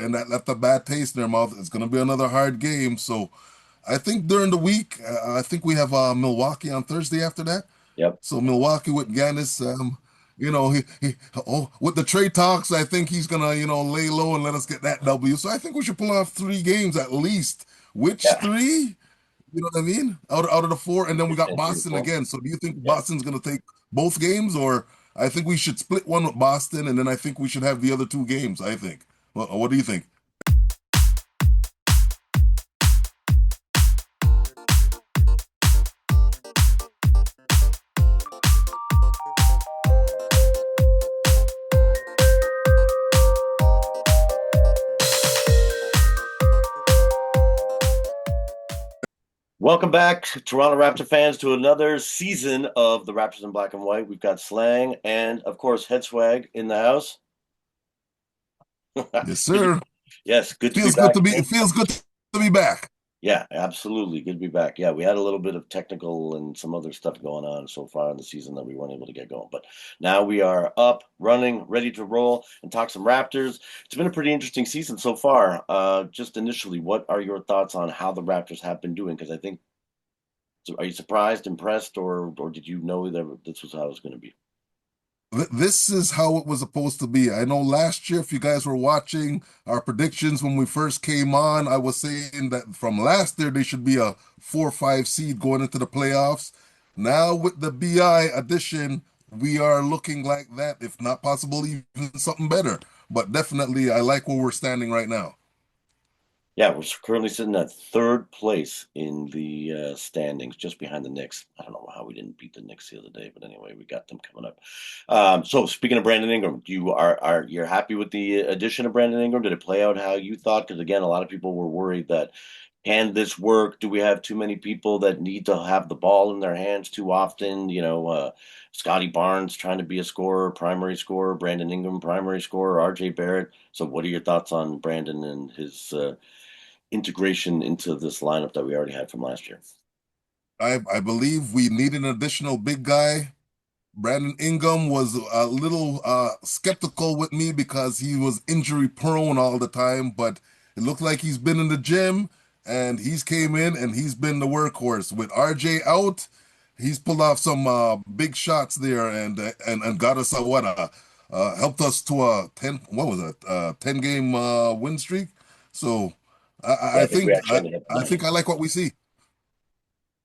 and that left a bad taste in their mouth. It's going to be another hard game. So I think during the week, I think we have Milwaukee on Thursday after that. Yep. So Milwaukee with Giannis, with the trade talks, I think he's gonna, lay low and let us get that W. So I think we should pull off 3 games at least. Which Yeah. three? You know what I mean? Out of the four, and then we got And three to Boston four. again. So do you think Yeah. Boston's gonna take both games, or I think we should split one with Boston, and then I think we should have the other 2 games. I think. What do you think? Welcome back, Toronto Raptor fans, to another season of the Raptors in Black and White. We've got Slang and, of course, Head Swag in the house. Yes, Good to- sir. yes, good to be Feels good back to be. It again. feels good to be back. Yeah, absolutely. Good to be back. Yeah, we had a little bit of technical and some other stuff going on so far in the season that we weren't able to get going. But now we are up, running, ready to roll and talk some Raptors. It's been a pretty interesting season so far. Just initially, what are your thoughts on how the Raptors have been doing? Because I think, are you surprised, impressed, or did you know that this was how it was going to be? This is how it was supposed to be. I know last year, if you guys were watching our predictions when we first came on, I was saying that from last year they should be a 4 or 5 seed going into the playoffs. Now with the BI addition, we are looking like that, if not possible, even something better. But definitely, I like where we're standing right now. Yeah, we're currently sitting at third place in the standings, just behind the Knicks. I don't know how we didn't beat the Knicks the other day, but anyway, we got them coming up. So speaking of Brandon Ingram, you are you're happy with the addition of Brandon Ingram? Did it play out how you thought? Because again, a lot of people were worried that can this work? Do we have too many people that need to have the ball in their hands too often? Scotty Barnes trying to be a scorer, primary scorer, Brandon Ingram, primary scorer, RJ Barrett. So what are your thoughts on Brandon and his integration into this lineup that we already had from last year? I believe we need an additional big guy. Brandon Ingram was a little skeptical with me because he was injury prone all the time, but it looked like he's been in the gym and he's came in and he's been the workhorse. With RJ out, he's pulled off some big shots there and got us helped us to a 10, what was it, 10 game win streak. So I, I Yeah, I I think we think actually ended up I nine. think I like what we see.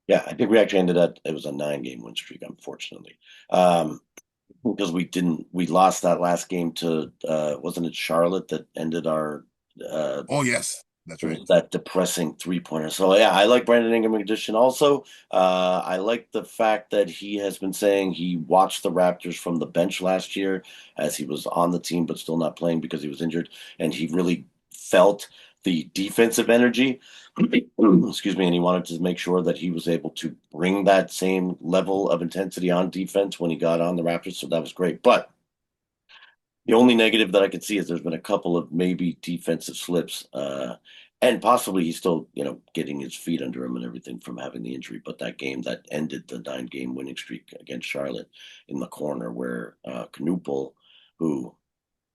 Yeah, I think we actually ended up. It was a 9 game win streak, unfortunately, because we lost that last game to wasn't it Charlotte that ended our Oh yes, that's it right. was that depressing 3-pointer. So yeah, I like Brandon Ingram addition. Also, I like the fact that he has been saying he watched the Raptors from the bench last year as he was on the team but still not playing because he was injured, and he really felt the defensive energy. Excuse me, and he wanted to make sure that he was able to bring that same level of intensity on defense when he got on the Raptors. So that was great, but the only negative that I could see is there's been a couple of maybe defensive slips, and possibly he's still, getting his feet under him and everything from having the injury. But that game that ended the 9 game winning streak against Charlotte in the corner, where Knuppel, who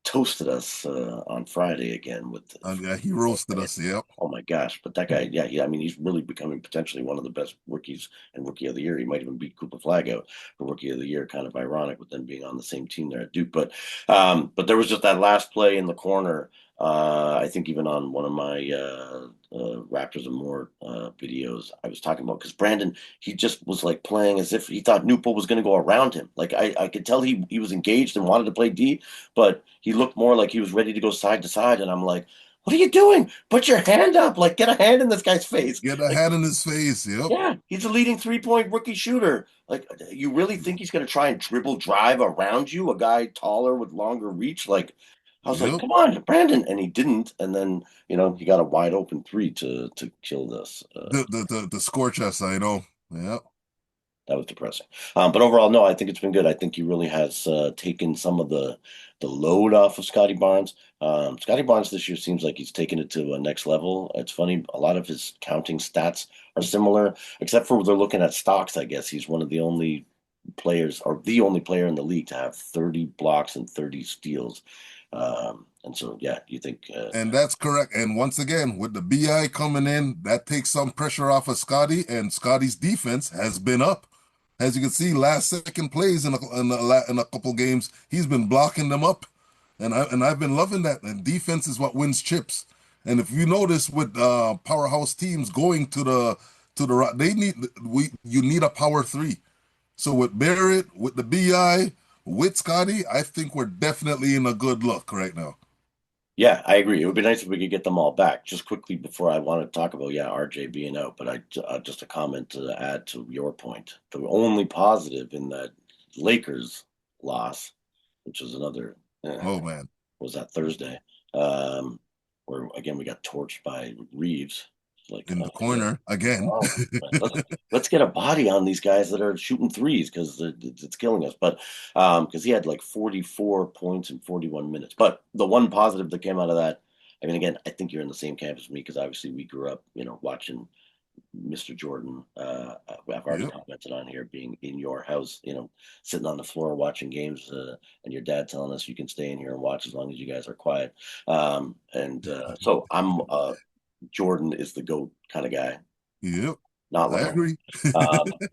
toasted us on Friday again with Yeah, he roasted us. Yep. oh my gosh! But that guy, yeah, I mean, he's really becoming potentially one of the best rookies and rookie of the year. He might even beat Cooper Flag out for rookie of the year. Kind of ironic with them being on the same team there at Duke. But there was just that last play in the corner. I think even on one of my Raptors and More videos, I was talking about because Brandon, he just was like playing as if he thought Newport was going to go around him. Like I could tell he was engaged and wanted to play D, but he looked more like he was ready to go side to side. And I'm like, what are you doing? Put your hand up. Like, get a hand in this guy's face. Get a Like, hat in his face. Yep. yeah, he's a leading 3-point rookie shooter. Like, you really think he's going to try and dribble drive around you, a guy taller with longer reach? Like, I was like, Yep. come on, Brandon. And he didn't. And then, he got a wide open three to kill this. The scorch us, I know. Yep. That was depressing. But overall, no, I think it's been good. I think he really has taken some of the load off of Scotty Barnes. Scotty Barnes this year seems like he's taken it to a next level. It's funny, a lot of his counting stats are similar, except for they're looking at stocks, I guess. He's one of the only players, or the only player in the league to have 30 blocks and 30 steals. And so, yeah, you think, And that's correct. And once again, with the BI coming in, that takes some pressure off of Scotty, and Scotty's defense has been up. As you can see, last second plays in a couple games, he's been blocking them up, and I've been loving that. And defense is what wins chips. And if you notice, with powerhouse teams going they need we you need a power three. So with Barrett, with the BI, with Scotty, I think we're definitely in a good look right now. yeah, I agree. It would be nice if we could get them all back. Just quickly before I want to talk about, yeah, RJ being out, but just a comment to add to your point. The only positive in that Lakers loss, which was another, Oh man, was that Thursday, um, where again we got torched by Reeves. Like, in the corner again. oh, let's get a body on these guys that are shooting threes because it's killing us. But because he had like 44 points in 41 minutes. But the one positive that came out of that, I mean, again, I think you're in the same camp as me because obviously we grew up, watching Mr. Jordan. I've already Yep. commented on here being in your house, sitting on the floor watching games, and your dad telling us you can stay in here and watch as long as you guys are quiet. And so I'm Jordan is the GOAT kind of guy, Yep. not I LeBron. agree.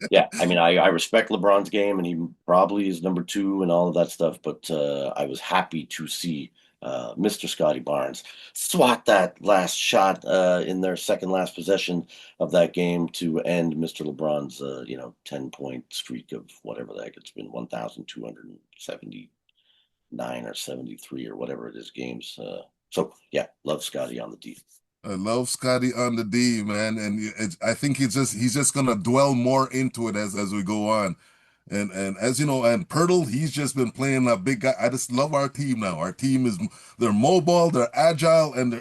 Yeah, I mean, I respect LeBron's game, and he probably is number two and all of that stuff. But I was happy to see Mr. Scotty Barnes swat that last shot in their second last possession of that game to end Mr. LeBron's 10-point streak of whatever the heck it's been, 1,279 or 73 or whatever it is games. So yeah, love Scotty on the D. I love Scotty on the D, man, and I think he's just gonna dwell more into it as we go on, and as you know, and Pirtle, he's just been playing a big guy. I just love our team now. Our team is they're mobile, they're agile, and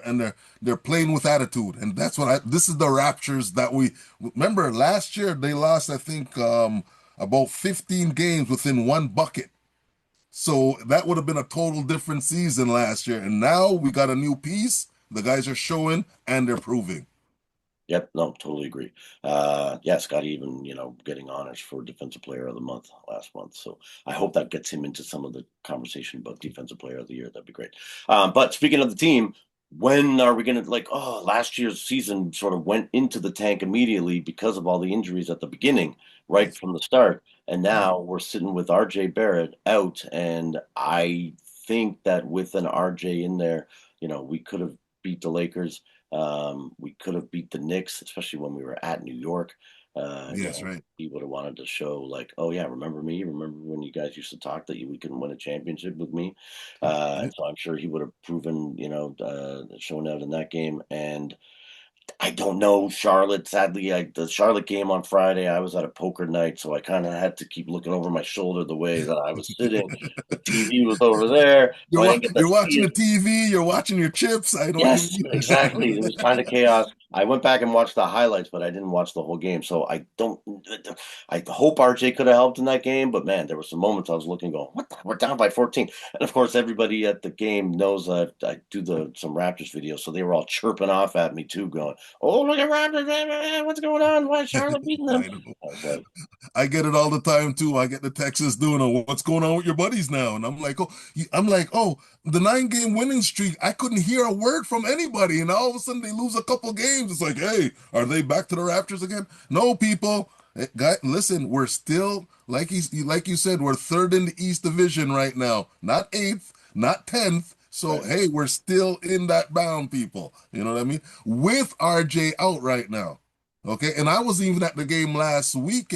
they're playing with attitude, and that's what this is the Raptors that we remember last year. They lost, I think, about 15 games within one bucket. So that would have been a total different season last year. And now we got a new piece. The guys are showing and they're proving. Yep, no, totally agree. Yeah, Scotty even, getting honors for Defensive Player of the Month last month. So I hope that gets him into some of the conversation about Defensive Player of the Year. That'd be great. But speaking of the team, when are we going to last year's season sort of went into the tank immediately because of all the injuries at the beginning, right Yes. from the start. And Yep. now we're sitting with RJ Barrett out. And I think that with an RJ in there, we could have beat the Lakers. We could have beat the Knicks, especially when we were at New York. Yes, right. He would have wanted to show like, oh yeah, remember me? Remember when you guys used to talk that we couldn't win a championship with me? And Yep. so I'm sure he would have proven, shown out in that game. And I don't know Charlotte. Sadly, the Charlotte game on Friday, I was at a poker night, so I kind of had to keep looking over my shoulder the way that I was sitting. The TV was over there, so I didn't get to You're see watching it. the TV, you're watching your chips. I know what you Yes, mean. exactly. It was kind of chaos. I went back and watched the highlights, but I didn't watch the whole game. So I don't. I hope RJ could have helped in that game, but man, there were some moments I was looking, going, "What? We're down by 14." And of course, everybody at the game knows that I do some Raptors videos, so they were all chirping off at me too, going, "Oh, look at Raptors! What's going on? Why is Charlotte beating them?" I know. I was like, I get it all the time too. I get the texts doing, "Oh, what's going on with your buddies now?" And I'm like, the 9 game winning streak. I couldn't hear a word from anybody, and all of a sudden they lose a couple games. It's like, hey, are they back to the Raptors again? No, people. Guy, listen, we're still like you said, we're third in the East Division right now, not eighth, not 10th. So right. hey, we're still in that bound, people. You know what I mean? With RJ out right now. Okay, and I was even at the game last week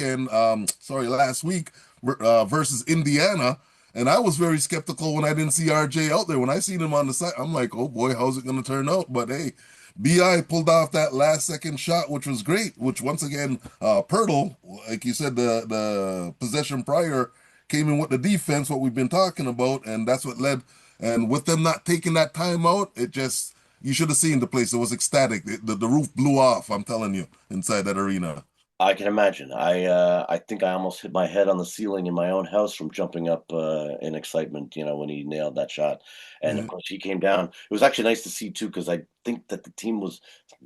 versus Indiana, and I was very skeptical when I didn't see RJ out there. When I seen him on the side, I'm like, oh boy, how's it going to turn out? But hey, BI pulled off that last second shot, which was great. Which once again, Pirtle, like you said, the possession prior came in with the defense, what we've been talking about, and that's what led. And with them not taking that time out, it just you should have seen the place. It was ecstatic. The roof blew off, I'm telling you, inside that arena. I can imagine. I think I almost hit my head on the ceiling in my own house from jumping up in excitement, when he nailed that shot. And of Yeah, course he came down. It was actually nice to see too, because I think that the team was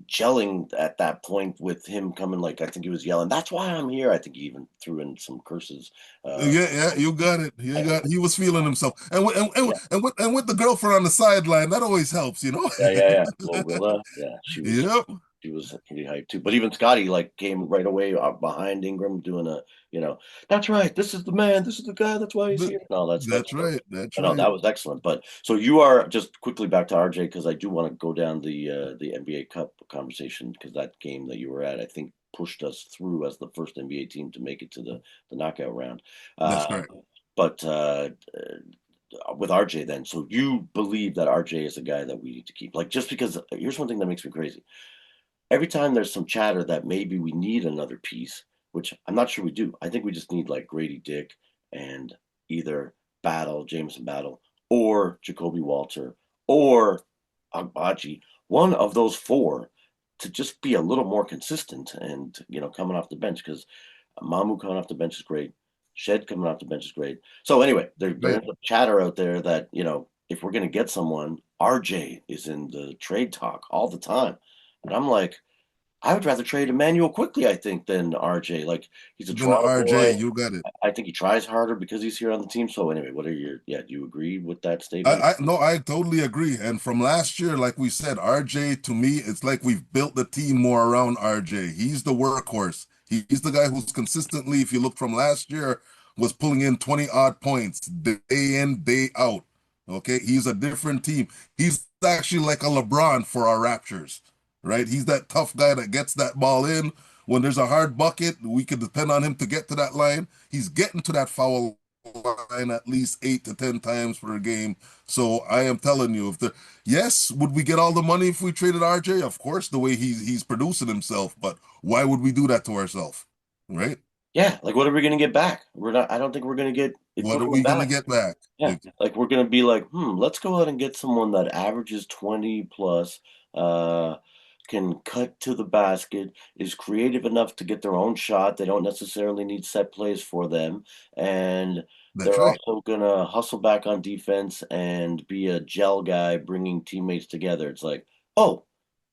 gelling at that point with him coming, like I think he was yelling, "That's why I'm here." I think he even threw in some curses. Uh yeah, you got it. You and, got. He was feeling himself, and yeah. and with the girlfriend on the sideline, that always helps, you know. Yeah, yeah, yeah. Well, Willa, yeah, Yep, she was pretty hyped too. But even Scotty like came right away behind Ingram doing you know, that's right. This is the man. This is the guy. That's why he's Th- here. And all that stuff. that's So, right. That's I know right. that was excellent. But so you are just quickly back to RJ because I do want to go down the NBA Cup conversation because that game that you were at, I think, pushed us through as the first NBA team to make it to the knockout round. That's Um, correct. but with RJ then. So you believe that RJ is a guy that we need to keep. Like just because here's one thing that makes me crazy. Every time there's some chatter that maybe we need another piece, which I'm not sure we do. I think we just need like Grady Dick and either Jameson Battle, or Jacoby Walter, or Agbaji, one of those four to just be a little more consistent and coming off the bench because Mamu coming off the bench is great. Shed coming off the bench is great. So anyway, there Right. is a chatter out there that if we're going to get someone, RJ is in the trade talk all the time, and I'm like, I would rather trade Emmanuel quickly, I think, than RJ. Like he's a Then Toronto RJ, boy. you got it. I think he tries harder because he's here on the team. So anyway, what are your yeah? Do you agree with that statement? I no, I totally agree. And from last year, like we said, RJ to me, it's like we've built the team more around RJ. He's the workhorse. He's the guy who's consistently, if you look from last year, was pulling in 20 odd points day in, day out. Okay, he's a different team. He's actually like a LeBron for our Raptors, right? He's that tough guy that gets that ball in. When there's a hard bucket, we can depend on him to get to that line. He's getting to that foul line at least 8 to 10 times per game. So I am telling you, yes, would we get all the money if we traded RJ? Of course, the way he's producing himself, but why would we do that to ourselves? Right? Yeah, like what are we going to get back? We're not. I don't think we're going to get What are equivalent we gonna back. get back? Yeah, like we're going to be like, let's go out and get someone that averages 20 plus, uh, can cut to the basket, is creative enough to get their own shot. They don't necessarily need set plays for them, and That's they're right. also going to hustle back on defense and be a gel guy, bringing teammates together. It's like, oh,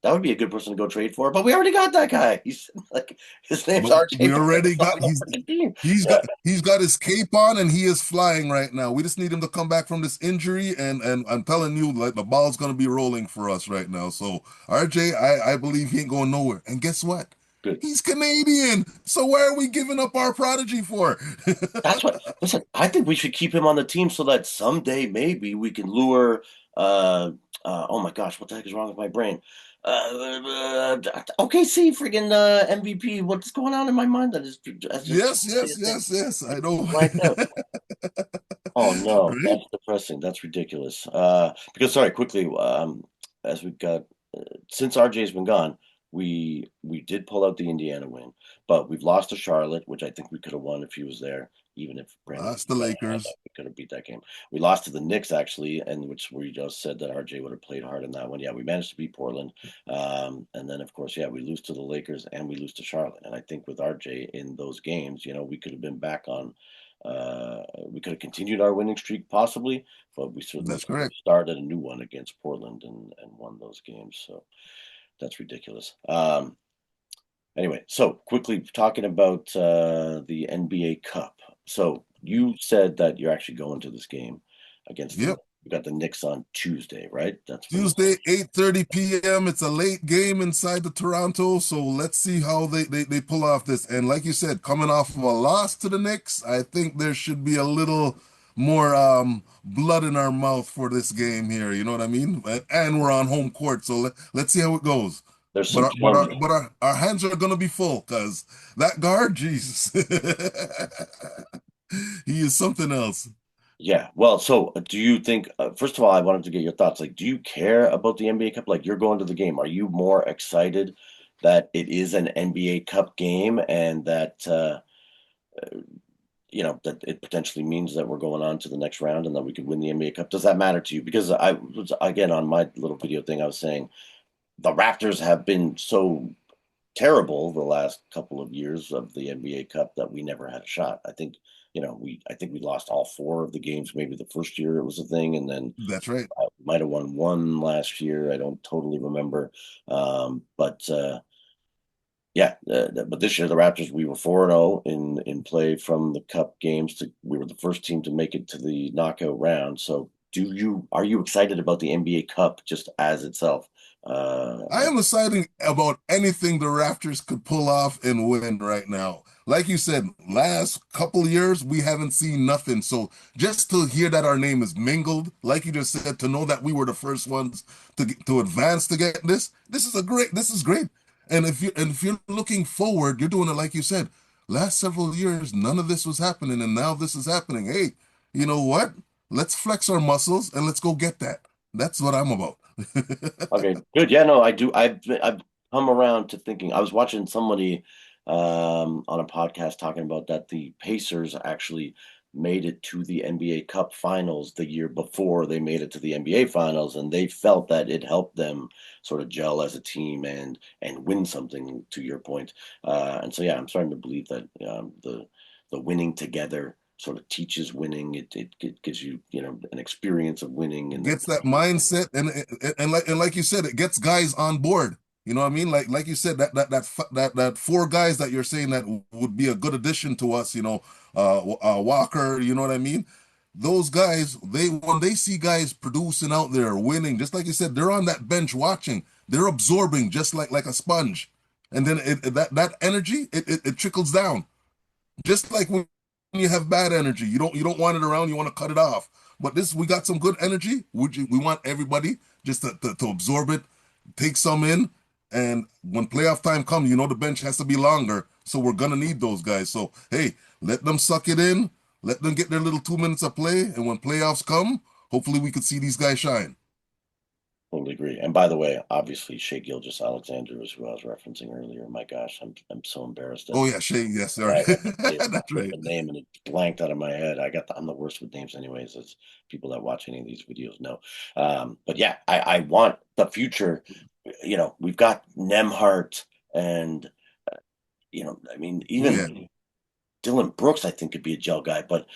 that would be a good person to go trade for, but we already got that guy. He's like, his name's But RJ we Barrett. already It's got on the freaking team. he's Yeah, got his cape on and he is flying right now. We just need him to come back from this injury and I'm telling you, like the ball's gonna be rolling for us right now. So RJ, I believe he ain't going nowhere. And guess what? good. He's Canadian. So why are we giving up our prodigy for? That's what. Listen, I think we should keep him on the team so that someday maybe we can lure. Uh, oh my gosh, what the heck is wrong with my brain? OKC friggin' MVP. What's going on in my mind that is I just Yes, can't say yes, his name. yes, yes. I know. Blanked out. Oh no, Right? that's depressing. That's ridiculous. Because sorry, quickly, as we got since RJ's been gone, we did pull out the Indiana win, but we've lost to Charlotte, which I think we could have won if he was there. Even if Brandon That's the had that, Lakers. we could have beat that game. We lost to the Knicks actually, and which we just said that RJ would have played hard in that one. Yeah, we managed to beat Portland, and then of course, yeah, we lose to the Lakers and we lose to Charlotte. And I think with RJ in those games, we could have been back on. We could have continued our winning streak possibly, but we certainly That's could have correct. started a new one against Portland and won those games. So that's ridiculous. Anyway, so quickly talking about the NBA Cup. So you said that you're actually going to this game against the. Yep. You got the Knicks on Tuesday, right? That's when. Tuesday, 8:30 p.m. It's a late game inside the Toronto, so let's see how they pull off this. And like you said, coming off of a loss to the Knicks, I think there should be a little more blood in our mouth for this game here. You know what I mean? And we're on home court, so let's see how it goes. There's But some our hands are gonna be full because that guard, Jesus, he is something else. Yeah. Well, so do you think, first of all, I wanted to get your thoughts. Like, do you care about the NBA Cup? Like, you're going to the game. Are you more excited that it is an NBA Cup game and that, that it potentially means that we're going on to the next round and that we could win the NBA Cup? Does that matter to you? Because I was, again, on my little video thing, I was saying the Raptors have been so terrible the last couple of years of the NBA Cup that we never had a shot. I think we lost all four of the games. Maybe the first year it was a thing, and then That's right. might have won one last year. I don't totally remember, but yeah. But this year the Raptors, we were 4-0 in play from the Cup games. We were the first team to make it to the knockout round. So, are you excited about the NBA Cup just as itself? I am excited about anything the Raptors could pull off and win right now. Like you said, last couple years we haven't seen nothing. So just to hear that our name is mingled, like you just said, to know that we were the first ones to advance to get this is great. And if you're looking forward, you're doing it like you said. Last several years, none of this was happening, and now this is happening. Hey, you know what? Let's flex our muscles and let's go get that. That's what I'm about. Okay, good. Yeah, no, I do. I've come around to thinking. I was watching somebody on a podcast talking about that the Pacers actually made it to the NBA Cup Finals the year before they made it to the NBA Finals, and they felt that it helped them sort of gel as a team and win something. To your point, and so yeah, I'm starting to believe that the winning together sort of teaches winning. It gives you an experience of winning and then Gets that mindset and like you said, it gets guys on board. You know what I mean? Like you said, that four guys that you're saying that would be a good addition to us. Walker. You know what I mean? Those guys, they when they see guys producing out there, winning, just like you said, they're on that bench watching. They're absorbing just like a sponge, and then that energy it trickles down. Just like when you have bad energy, you don't want it around. You want to cut it off. But this, we got some good energy. We want everybody just to absorb it, take some in, and when playoff time comes, the bench has to be longer. So we're gonna need those guys. So hey, let them suck it in. Let them get their little 2 minutes of play, and when playoffs come, hopefully we could see these guys shine. totally agree. And by the way, obviously Shea Gilgeous-Alexander is who I was referencing earlier. My gosh, I'm so embarrassed that Oh yeah, Shay. Yes, I sorry. had to say That's right. the name and it blanked out of my head. I'm the worst with names anyways, as people that watch any of these videos know. But yeah, I want the future. We've got Nemhart and I mean, Oh yeah. even Dylan Brooks, I think, could be a gel guy. But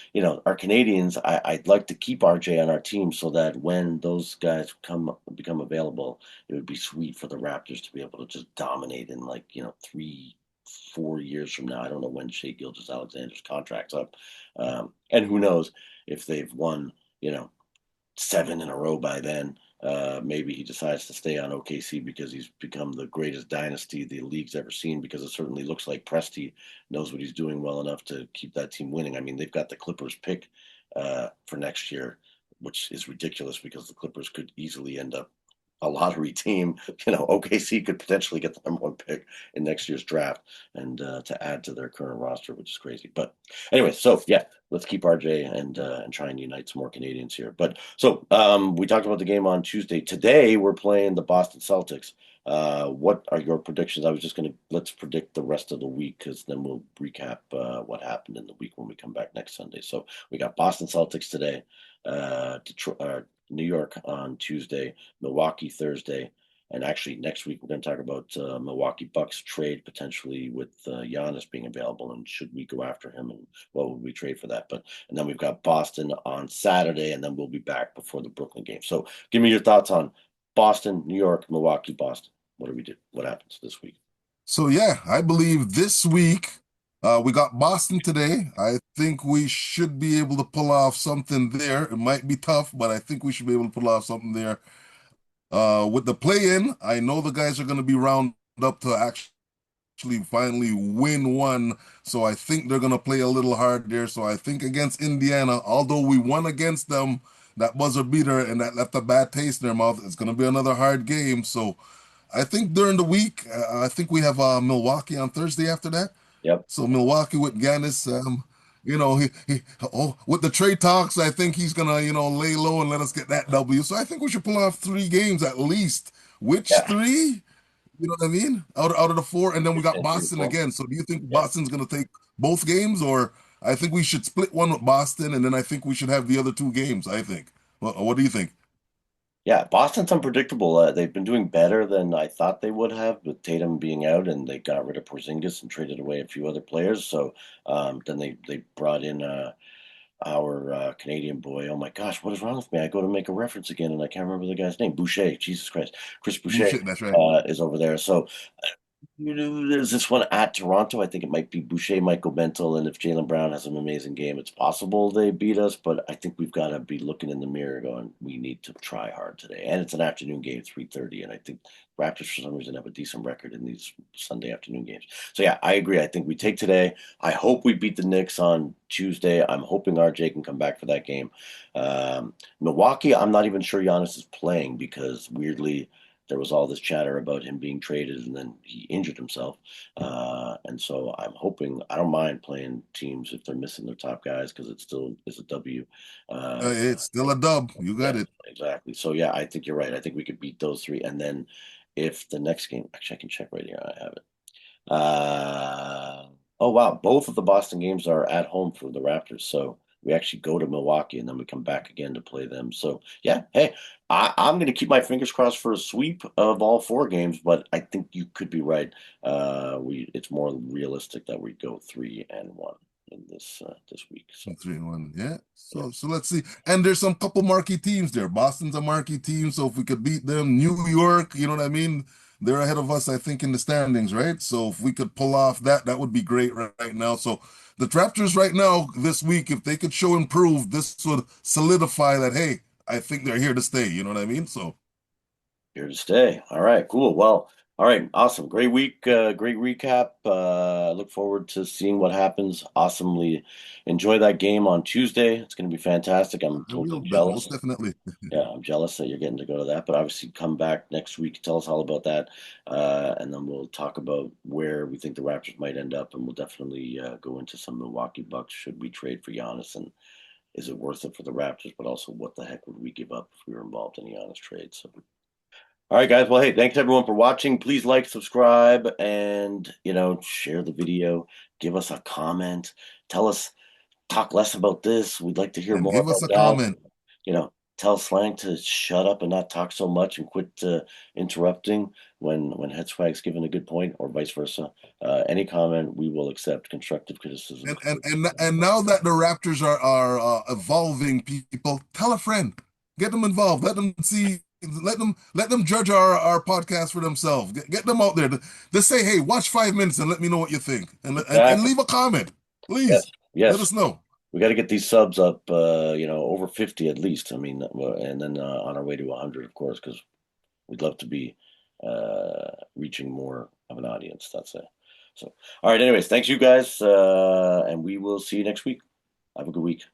our Canadians, I'd like to keep RJ on our team so that when those guys become available, it would be sweet for the Raptors to be able to just dominate in like 3, 4 years from now. I don't know when Shea Gilgeous-Alexander's contract's up, and who knows if they've won you know seven in a row by then. Maybe he decides to stay on OKC because he's become the greatest dynasty the league's ever seen. Because it certainly looks like Presti knows what he's doing well enough to keep that team winning. I mean, they've got the Clippers pick for next year, which is ridiculous because the Clippers could easily end up a lottery team. OKC could potentially get the number one pick in next year's draft and to add to their current roster, which is crazy. But anyway, so yeah, let's keep RJ and try and unite some more Canadians here. But so we talked about the game on Tuesday. Today we're playing the Boston Celtics. What are your predictions? I was just going to let's predict the rest of the week because then we'll recap what happened in the week when we come back next Sunday. So we got Boston Celtics today, Detroit, New York on Tuesday, Milwaukee Thursday, and actually next week we're going to talk about Milwaukee Bucks trade potentially with Giannis being available and should we go after him and what would we trade for that? And then we've got Boston on Saturday, and then we'll be back before the Brooklyn game. So give me your thoughts on Boston, New York, Milwaukee, Boston. What do we do? What happens this week? So yeah, I believe this week we got Boston today. I think we should be able to pull off something there. It might be tough, but I think we should be able to pull off something there. With the play-in, I know the guys are going to be rounded up to actually finally win one. So I think they're going to play a little hard there. So I think against Indiana, although we won against them, that buzzer beater and that left a bad taste in their mouth, it's going to be another hard game. So I think during the week, I think we have Milwaukee on Thursday after that. Yep. So Milwaukee with Giannis, with the trade talks, I think he's gonna, lay low and let us get that W. So I think we should pull off 3 games at least. Which Yeah. three? You know what I mean? Out of the four, and then we got And three or Boston four. again. So do you think Yeah. Boston's gonna take both games, or I think we should split one with Boston, and then I think we should have the other 2 games. I think. What do you think? Yeah, Boston's unpredictable. They've been doing better than I thought they would have with Tatum being out, and they got rid of Porzingis and traded away a few other players. So then they brought in our Canadian boy. Oh my gosh, what is wrong with me? I go to make a reference again, and I can't remember the guy's name. Boucher. Jesus Christ, Chris Boucher Bullshit, that's right. is over there. So there's this one at Toronto. I think it might be Boucher, Michael Bentel, and if Jalen Brown has an amazing game, it's possible they beat us. But I think we've got to be looking in the mirror, going, we need to try hard today. And it's an afternoon game, 3:30, and I think Raptors for some reason have a decent record in these Sunday afternoon games. So yeah, I agree. I think we take today. I hope we beat the Knicks on Tuesday. I'm hoping RJ can come back for that game. Milwaukee, I'm not even sure Giannis is playing because weirdly there was all this chatter about him being traded and then he injured himself. And so I'm hoping I don't mind playing teams if they're missing their top guys because it still is a W. Uh, It's still a dub. You got yes, it. exactly. So yeah, I think you're right. I think we could beat those three. And then if the next game, actually, I can check right here. I have it. Uh, oh wow, both of the Boston games are at home for the Raptors. So we actually go to Milwaukee and then we come back again to play them. So yeah, hey, I'm going to keep my fingers crossed for a sweep of all four games, but I think you could be right. We it's more realistic that we go 3-1 in this week. So 3-1. Yeah. yeah. So let's see. And there's some couple marquee teams there. Boston's a marquee team, so if we could beat them, New York, you know what I mean? They're ahead of us, I think, in the standings, right? So if we could pull off that, that would be great right now. So the Raptors right now, this week, if they could show improve, this would solidify that, hey, I think they're here to stay. You know what I mean? So Here to stay. All right, cool. Well, all right, awesome. Great week, great recap. Look forward to seeing what happens. Awesomely enjoy that game on Tuesday. It's going to be fantastic. I'm I totally will, jealous. most definitely. Yeah, I'm jealous that you're getting to go to that. But obviously, come back next week. Tell us all about that, and then we'll talk about where we think the Raptors might end up, and we'll definitely go into some Milwaukee Bucks. Should we trade for Giannis, and is it worth it for the Raptors? But also, what the heck would we give up if we were involved in a Giannis trade? So all right, guys. Well, hey, thanks everyone for watching. Please like, subscribe, and share the video. Give us a comment. Tell us, talk less about this. We'd like to hear And more give us about a that. comment. Tell Slang to shut up and not talk so much and quit interrupting when Head Swag's given a good point, or vice versa. Any comment we will accept. Constructive criticism. And now that the Raptors are evolving, people, tell a friend, get them involved, let them see, let them judge our podcast for themselves. Get them out there. Just say, hey, watch 5 minutes and let me know what you think, and Exactly. leave a comment, Yes. please. Let Yes. us know. We got to get these subs up, over 50 at least. I mean, and then on our way to 100, of course, because we'd love to be reaching more of an audience. That's it. So, all right. Anyways, thanks you guys, and we will see you next week. Have a good week.